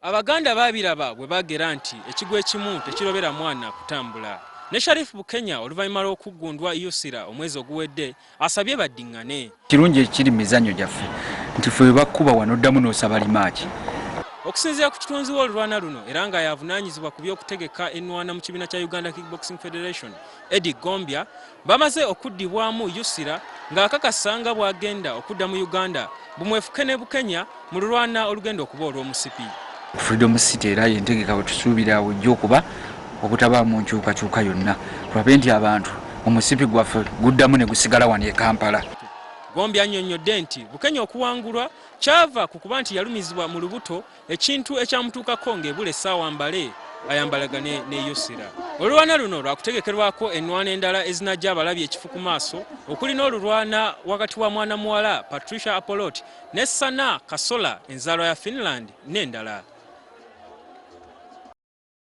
Abaganda babiraba bwe bagera nti ekigwo ekimu tekirobera mwana kutambula. Ne Sharif Bukenya oluvanyuma lw'okuggundwa Jussila omwezi oguwedde asabye badingane. Kirungi ekiri mizannyo gyaffe nti ffe bakkuba wano oddamu n'osaba rematch. Okusinzira ku kitunzi w'olulwana luno era nga yavunaanyizibwa ku by'okutegeka ennwana mu kibiina kya Uganda Kickboxing Federation Gombya bamaze okuddibwamu Jussila ng'akakasanga bw'agenda okudda mu Uganda bumwefuke ne Bukenya mu lulwana olugenda okuba olw'omusipi. Freedom City era yentegeka wetusuubira ojja okuba obutabaamu nkyukakyuka yonna tulabe nti abantu omusipi gwaffe guddamu ne gusigala wano e Kampala. Gombya annyonnyodde nti Bukenya okuwangulwa kyava ku kuba nti yalumizibwa mu lubuto ekintu ekyamutuukako ng'ebula essaawa mbale ayambalagane ne Jussila. Olulwana luno lwakutegekerwako ennwana endala ezinajja abalabye ekifu ku maaso okuli n'olulwana wakati wa mwana muwala Patricia Apolot ne Sana Kasola enzalwa ya Finland n'endala.